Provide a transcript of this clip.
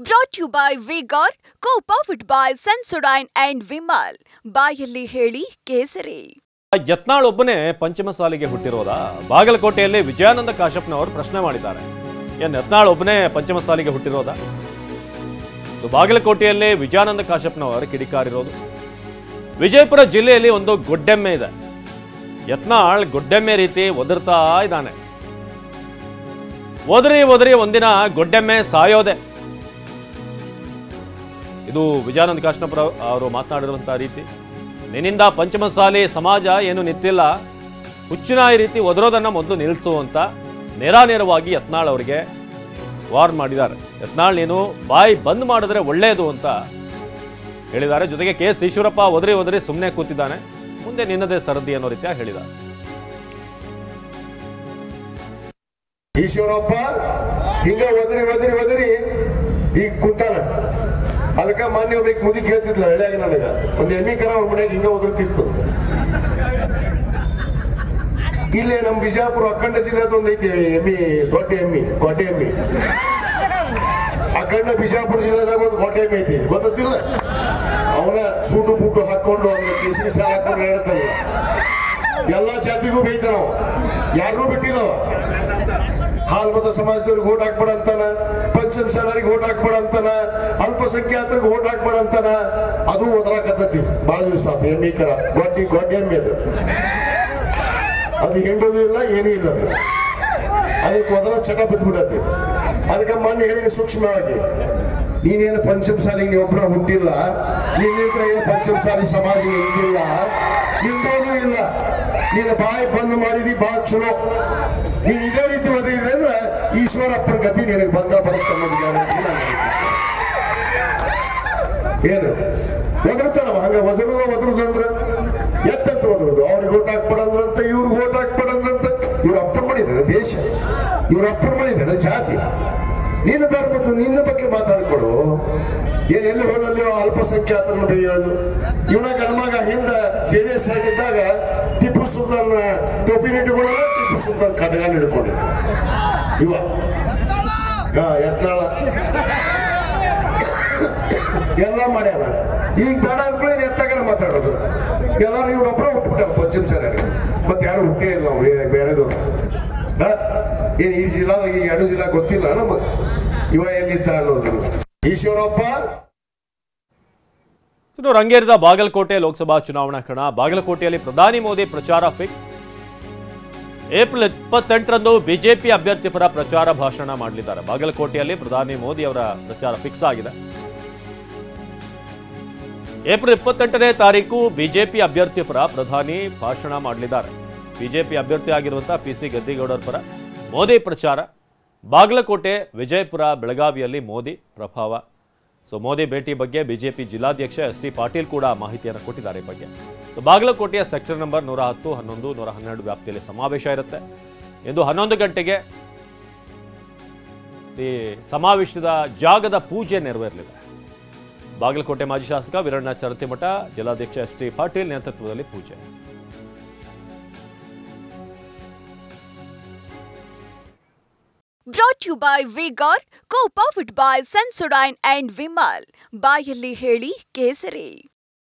Brought to you by Vigor, co-powered by Sensodyne and Vimal. ಬಾಯಲ್ಲಿ ಹೇಳಿ ಕೇಸರಿ. ಯತ್ನಾಳ್ ಒಬ್ಬನೇ ಪಂಚಮ ಸಾಲಿಗೆ ಹುಟ್ಟಿರೋದಾ? ಬಾಗಲಕೋಟೆಯಲ್ಲಿ ವಿಜಯಾನಂದ ಕಾಶಪ್ಪನವರು ಪ್ರಶ್ನೆ ಮಾಡಿದ್ದಾರೆ. ಏನ್ ಯತ್ನಾಳ್ ಒಬ್ಬನೇ ಪಂಚಮ ಸಾಲಿಗೆ ಹುಟ್ಟಿರೋದಾ? ಬಾಗಲಕೋಟೆಯಲ್ಲಿ ವಿಜಯಾನಂದ ಕಾಶಪ್ಪನವರು ಕಿಡಿಕಾರಿರೋದು. ವಿಜಯಪುರ ಜಿಲ್ಲೆಯಲ್ಲಿ ಒಂದು ಗೊಡ್ಡೆಮ್ಮೆ ಇದೆ. ಯತ್ನಾಳ್ ಗೊಡ್ಡೆಮ್ಮೆ ರೀತಿ ಒದರ್ತಾ ಇದ್ದಾನೆ. ಒದರಿ ಒಂದಿನ ಗೊಡ್ಡೆಮ್ಮೆ ಸಾಯೋದೆ. ಇದು ವಿಜಯಾನಂದ ಕಾಶಪ್ಪ ಅವರು ಮಾತನಾಡಿರುವಂತಹ ರೀತಿ. ನಿನ್ನಿಂದ ಪಂಚಮಸಾಲಿ ಸಮಾಜ ಏನು ನಿಂತಿಲ್ಲ, ಹುಚ್ಚುನಾಯಿ ರೀತಿ ಒದರೋದನ್ನ ಮೊದಲು ನಿಲ್ಲಿಸುವಂತ ನೇರಾನೇರವಾಗಿ ಯತ್ನಾಳ್ ಅವರಿಗೆ ವಾರ್ನ್ ಮಾಡಿದ್ದಾರೆ. ಯತ್ನಾಳ್ ನೀನು ಬಾಯಿ ಬಂದ್ ಮಾಡಿದ್ರೆ ಒಳ್ಳೆಯದು ಅಂತ ಹೇಳಿದ್ದಾರೆ. ಜೊತೆಗೆ ಕೆ ಎಸ್ ಈಶ್ವರಪ್ಪ ಒದರಿ ಸುಮ್ಮನೆ ಕೂತಿದ್ದಾನೆ, ಮುಂದೆ ನಿನ್ನದೇ ಸರದಿ ಅನ್ನೋ ರೀತಿಯ ಹೇಳಿದ್ದಾರೆ. ಈಶ್ವರಪ್ಪ ಹಿಂಗ ಒದರಿ ಈಗ ಕುಂತಾನ. ಅದಕ್ಕೆ ಮಾನ್ಯ ಬೇಕು ಮುದಿಗೆ ಹೇಳ್ತಿದ್ಲ ಹಳ್ಳಿಯಾಗ ನನಗ ಒಂದು ಎಮ್ಮಿ ಕರ ಅವ್ರ ಮನೆಯಾಗ ಹಿಂಗ ಒದರ್ತಿತ್ತು. ಇಲ್ಲೇ ನಮ್ ಬಿಜಾಪುರ ಅಖಂಡ ಜಿಲ್ಲೆದ ಒಂದೈತಿ ಎಮ್ಮಿ, ದೊಡ್ಡ ಎಮ್ಮಿ, ಗೊಡ್ಡೆ ಎಮ್ಮಿ. ಅಖಂಡ ಬಿಜಾಪುರ ಜಿಲ್ಲೆದಾಗ ಒಂದು ಗೊಡ್ಡೆ ಎಮ್ಮಿ ಐತಿ, ಗೊತ್ತಿಲ್ಲ. ಅವನ ಸೂಟು ಬೂಟು ಹಾಕೊಂಡು ಒಂದು ಕೇಸರಿ ಸಾಲ ಹಾಕೊಂಡು ಹೇಳ್ತಾನ. ಎಲ್ಲಾ ಜಾತಿಗೂ ಬೈತಾನ, ಯಾರನ್ನೂ ಬಿಟ್ಟಿಲ್ಲ. ಹಾಲ್ ಮತ ಸಮಾಜದವ್ರಿಗೆ ಓಟ್ ಹಾಕ್ಬೇಡ ಅಂತಾನ, ಪಂಚಮಸಾಲರಿಗೆ ಓಟ್ ಹಾಕ್ಬೇಡ ಅಂತಾನ, ಅಲ್ಪಸಂಖ್ಯಾತರಿಗೆ ಓಟ್ ಹಾಕ್ಬೇಡ ಅಂತಾನ. ಅದು ಒದರಾಕತ್ತೈತಿ ಬಹಳ ದಿವಸ ಆತು. ಎಮ್ಮಿ ಕರ ಗೊಡ್ಡೆ ಎಮ್ಮಿ ಅದು ಹೆಂಡೋದು ಇಲ್ಲ, ಏನೂ ಇಲ್ಲ. ಅದಕ್ಕೆ ಒದರ ಚಟ ಬಿದ್ದ್ಬಿಡತ್ತೆ. ಅದಕ್ಕೆ ಮೊನ್ನೆ ಹೇಳಿ ಸೂಕ್ಷ್ಮವಾಗಿ, ನೀನೇನು ಪಂಚಮಸಾಲಿಗೆ ನೀ ಒಬ್ಬರ ಹುಟ್ಟಿಲ್ಲ, ನಿನ್ನಿಂದ ಏನು ಪಂಚಮಸಾಲಿ ಸಮಾಜ ನಿಂತಿಲ್ಲ, ನಿಂದೋನು ಇಲ್ಲ. ನೀನು ಬಾಯಿ ಬಂದ್ ಮಾಡಿದಿ ಬಹಳ ಚಲೋ. ನೀನ್ ಇದೇ ರೀತಿ ಒದಗಿದೆ ಅಂದ್ರೆ ಈಶ್ವರಪ್ಪನ ಗತಿ ನಿನಗೆ ಬಂದ ಬರುತ್ತೆ ಅನ್ನೋದು ಗ್ಯಾರಂಟಿ. ಏನು ಒದರ್ತಾನ ಹಂಗ ಒದರುದಂದ್ರ ಎತ್ತಂತ ಒದರುದು. ಅವ್ರಿಗೆ ಓಟ್ ಹಾಕ್ಬಿಡಂದ್ರಂತ, ಇವ್ರಿಗೆ ಓಟ್ ಹಾಕ್ಬಿಡಂದ್ರಂತ. ಇವ್ರ ಅಪ್ಪನ ಮಾಡಿದಾರೆ ದೇಶ, ಇವ್ರ ಅಪ್ಪನ ಮಾಡಿದಾರೆ ಜಾತಿ. ನಿನ್ನ ಧರ್ಮದ್ದು ನಿನ್ನ ಬಗ್ಗೆ ಮಾತಾಡ್ಕೊಡು. ಏನ್ ಎಲ್ಲಿ ಹೋದಲ್ಲಿ ಅಲ್ಪಸಂಖ್ಯಾತರನ್ನು ಬೇಯೋದು. ಇವನ ಗಣಮಗ ಹಿಂದ JDS ಆಗಿದ್ದಾಗ ಟಿಪ್ಪು ಸುಲ್ತಾನ್ ಟೋಪಿ ಇಟ್ಕೊಳ್ಳೋಣ, ಟಿಪ್ಪು ಸುಲ್ತಾನ್ ಖಡ್ಗಾನ ಹಿಡ್ಕೊಂಡು ಇವ ಯತ್ನಾಳ ಎಲ್ಲ ಮಾಡ್ಯಾರ. ಈಗ ಬೇಡ ಅನ್ಕೊಳ್ಳಿ ಎತ್ತಾಗಾರ ಮಾತಾಡೋದು. ಎಲ್ಲಾರು ಇವ್ರೊಬ್ಬರ ಹುಟ್ಬಿಟ್ಟಾರ ಪಂಚಮಸಾಲಿಗೆ, ಮತ್ತೆ ಯಾರು ಹುಟ್ಟೇ ಇಲ್ಲ ನಾವು ಬೇರೆದವ್ರು. ಏನ್ ಈ ಜಿಲ್ಲಾದಾಗ ಈ 2 ಜಿಲ್ಲಾ ಗೊತ್ತಿಲ್ಲ ನಮಗ್ ಇವ ಎಲ್ಲಿದ್ದ ಅನ್ನೋದು. ಈಶ್ವರಪ್ಪ ರಂಗೇರಿದ ಬಾಗಲಕೋಟೆ ಲೋಕಸಭಾ ಚುನಾವಣಾ ಕಣ. ಬಾಗಲಕೋಟೆಯಲ್ಲಿ ಪ್ರಧಾನಿ ಮೋದಿ ಪ್ರಚಾರ ಫಿಕ್ಸ್. ಏಪ್ರಿಲ್ 28ರಂದು ಬಿಜೆಪಿ ಅಭ್ಯರ್ಥಿ ಪರ ಪ್ರಚಾರ ಭಾಷಣ ಮಾಡಲಿದ್ದಾರೆ. ಬಾಗಲಕೋಟೆಯಲ್ಲಿ ಪ್ರಧಾನಿ ಮೋದಿ ಅವರ ಪ್ರಚಾರ ಫಿಕ್ಸ್ ಆಗಿದೆ. ಏಪ್ರಿಲ್ 28ನೇ ತಾರೀಕು ಬಿಜೆಪಿ ಅಭ್ಯರ್ಥಿ ಪರ ಪ್ರಧಾನಿ ಭಾಷಣ ಮಾಡಲಿದ್ದಾರೆ. ಬಿಜೆಪಿ ಅಭ್ಯರ್ಥಿ ಆಗಿರುವಂತಹ PC ಗದ್ದಿಗೌಡರ ಪರ ಮೋದಿ ಪ್ರಚಾರ. ಬಾಗಲಕೋಟೆ, ವಿಜಯಪುರ, ಬೆಳಗಾವಿಯಲ್ಲಿ ಮೋದಿ ಪ್ರಭಾವ. ಮೋದಿ ಭೇಟಿ ಬಗ್ಗೆ ಬಿಜೆಪಿ ಜಿಲ್ಲಾಧ್ಯಕ್ಷ ST ಪಾಟೀಲ್ ಕೂಡ ಮಾಹಿತಿಯನ್ನು ಕೊಟ್ಟಿದ್ದಾರೆ. ಈ ಬಗ್ಗೆ ಬಾಗಲಕೋಟೆಯ ಸೆಕ್ಟರ್ ನಂಬರ್ 110, 11, 112 ವ್ಯಾಪ್ತಿಯಲ್ಲಿ ಸಮಾವೇಶ ಇರುತ್ತೆ. ಇಂದು 11 ಗಂಟೆಗೆ ಈ ಸಮಾವೇಶದ ಜಾಗದ ಪೂಜೆ ನೆರವೇರಲಿದೆ. ಬಾಗಲಕೋಟೆ ಮಾಜಿ ಶಾಸಕ ವೀರಣ್ಣ ಚರತಿಮಠ, ಜಿಲ್ಲಾಧ್ಯಕ್ಷ ST ಪಾಟೀಲ್ ನೇತೃತ್ವದಲ್ಲಿ ಪೂಜೆ. Brought to you by Vigor, co-powered by Sensodyne and Vimal. ಬಾಯಲ್ಲಿ ಹೇಳಿ ಕೇಸರಿ.